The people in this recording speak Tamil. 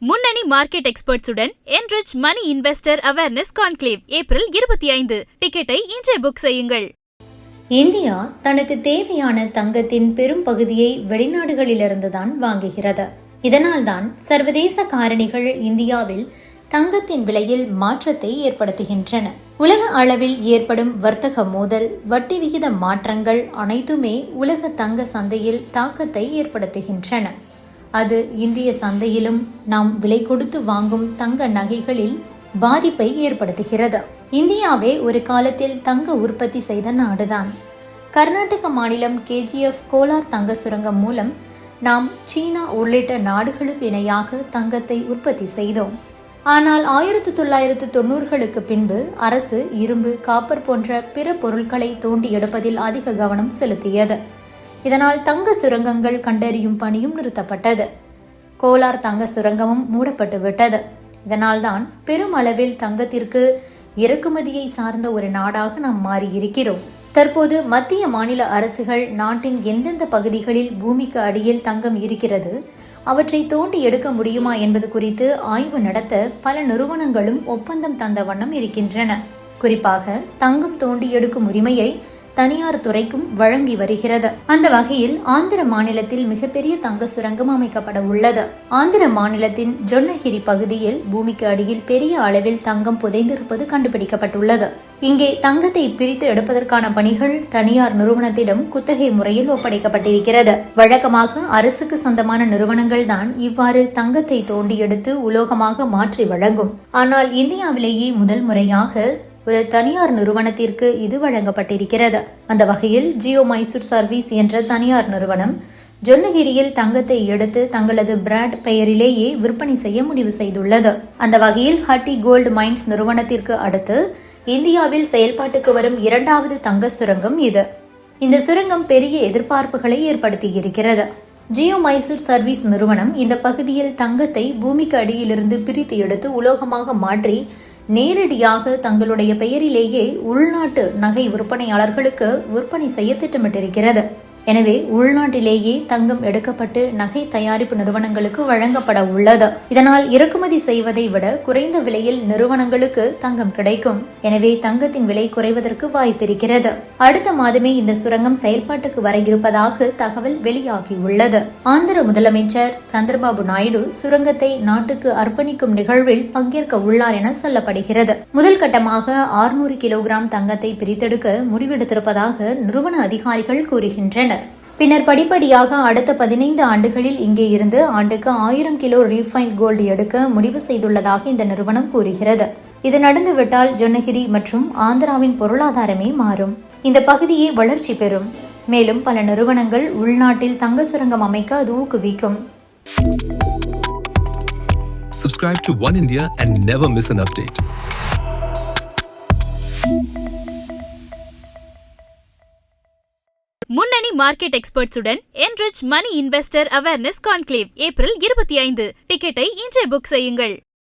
முன்னணி market எக்ஸ்பர்ட்ஸுடன் enrich money investor awareness conclave April 25. டிக்கெட்டை இன்றே புக் செய்யுங்கள். இந்தியா தனக்கு தேவையான தங்கத்தின் பெரும் பகுதியை வெளிநாடுகளிலிருந்துதான் வாங்குகிறது. இதனால்தான் சர்வதேச காரணிகள் இந்தியாவில் தங்கத்தின் விலையில் மாற்றத்தை ஏற்படுத்துகின்றன. உலக அளவில் ஏற்படும் வர்த்தக மோதல், வட்டி விகித மாற்றங்கள் அனைத்துமே உலக தங்க சந்தையில் தாக்கத்தை ஏற்படுத்துகின்றன. அது இந்திய சந்தையிலும் நாம் விலை கொடுத்து வாங்கும் தங்க நகைகளில் பாதிப்பை ஏற்படுத்துகிறது. இந்தியாவே ஒரு காலத்தில் தங்க உற்பத்தி செய்த நாடுதான். கர்நாடக மாநிலம் KGF கோலார் தங்க சுரங்கம் மூலம் நாம் சீனா உள்ளிட்ட நாடுகளுக்கு இணையாக தங்கத்தை உற்பத்தி செய்தோம். ஆனால் 1990களுக்கு பின்பு அரசு இரும்பு, காப்பர் போன்ற பிற பொருட்களை தோண்டி எடுப்பதில் அதிக கவனம் செலுத்தியது. இதனால் தங்க சுரங்கங்கள் கண்டறியும் பணியும் நிறுத்தப்பட்டது. கோலார் தங்க சுரங்கமும் மூடப்பட்டு விட்டது. இதனால்தான் பெரும் அளவில் தங்கத்திற்கு இறக்குமதியை சார்ந்த ஒரு நாடாக நாம் மாறியிருக்கிறோம். தற்போது மத்திய மாநில அரசுகள் நாட்டின் எந்தெந்த பகுதிகளில் பூமிக்கு அடியில் தங்கம் இருக்கிறது, அவற்றை தோண்டி எடுக்க முடியுமா என்பது குறித்து ஆய்வு நடத்த பல நிறுவனங்களும் ஒப்பந்தம் தந்த வண்ணம் இருக்கின்றன. குறிப்பாக தங்கம் தோண்டி எடுக்கும் உரிமையை தனியார் துறைக்கும் வழங்கி வருகிறது. அந்த வகையில் ஆந்திர மாநிலத்தில் மிகப்பெரிய தங்க சுரங்கம் அமைக்கப்பட உள்ளது. ஆந்திர மாநிலத்தின் ஜொன்னகிரி பகுதியில் பூமிக்கு அடியில் பெரிய அளவில் தங்கம் புதைந்திருப்பது கண்டுபிடிக்கப்பட்டுள்ளது. இங்கே தங்கத்தை பிரித்து எடுப்பதற்கான பணிகள் தனியார் நிறுவனத்திடம் குத்தகை முறையில் ஒப்படைக்கப்பட்டிருக்கிறது. வழக்கமாக அரசுக்கு சொந்தமான நிறுவனங்கள் தான் இவ்வாறு தங்கத்தை தோண்டி எடுத்து உலோகமாக மாற்றி வழங்கும். ஆனால் இந்தியாவிலேயே முதல் முறையாக ஒரு தனியார் நிறுவனத்திற்கு இது வழங்கப்பட்டிருக்கிறது. அந்த வகையில் ஜியோ மைசூர் சர்வீஸ் என்ற தனியார் நிறுவனம் ஜொன்னகிரியில் தங்கத்தை எடுத்து தங்களது பிராண்ட் பெயரிலேயே விற்பனை செய்ய முடிவு செய்துள்ளது. அந்த வகையில் ஹட்டி கோல்டு மைன்ஸ் நிறுவனத்திற்கு அடுத்து இந்தியாவில் செயல்பாட்டுக்கு வரும் 2வது தங்க சுரங்கம் இது. இந்த சுரங்கம் பெரிய எதிர்பார்ப்புகளை ஏற்படுத்தியிருக்கிறது. ஜியோ மைசூர் சர்வீஸ் நிறுவனம் இந்த பகுதியில் தங்கத்தை பூமிக்கு அடியிலிருந்து பிரித்து எடுத்து உலோகமாக மாற்றி நேரடியாக தங்களுடைய பெயரிலேயே உள்நாட்டு நகை விற்பனையாளர்களுக்கு விற்பனை செய்ய திட்டமிட்டிருக்கிறது. எனவே உள்நாட்டிலேயே தங்கம் எடுக்கப்பட்டு நகை தயாரிப்பு நிறுவனங்களுக்கு வழங்கப்பட உள்ளது. இதனால் இறக்குமதி செய்வதை விட குறைந்த விலையில் நிறுவனங்களுக்கு தங்கம் கிடைக்கும். எனவே தங்கத்தின் விலை குறைவதற்கு வாய்ப்பிருக்கிறது. அடுத்த மாதமே இந்த சுரங்கம் செயல்பாட்டுக்கு வர இருப்பதாக தகவல் வெளியாகியுள்ளது. ஆந்திர முதலமைச்சர் சந்திரபாபு நாயுடு சுரங்கத்தை நாட்டுக்கு அர்ப்பணிக்கும் நிகழ்வில் பங்கேற்க உள்ளார் என சொல்லப்படுகிறது. முதல் கட்டமாக 600 கிலோகிராம் தங்கத்தை பிரித்தெடுக்க முடிவெடுத்திருப்பதாக நிறுவன அதிகாரிகள் கூறுகின்றனர். பின்னர் படிப்படியாக அடுத்த 15 ஆண்டுகளில் இங்கே இருந்து ஆண்டுக்கு 1000 கிலோ ரீஃபைண்ட் கோல்டு எடுக்க முடிவு செய்துள்ளதாக இந்த நிறுவனம் கூறுகிறது. இது நடந்துவிட்டால் ஜொன்னகிரி மற்றும் ஆந்திராவின் பொருளாதாரமே மாறும். இந்த பகுதியே வளர்ச்சி பெறும். மேலும் பல நிறுவனங்கள் உள்நாட்டில் தங்க சுரங்கம் அமைக்க அது ஊக்குவிக்கும். Subscribe to One India and never miss an update. முன்னணி market எக்ஸ்பர்ட்ஸுடன் enrich money investor awareness conclave April 25. டிக்கெட்டை இன்றே புக் செய்யுங்கள்.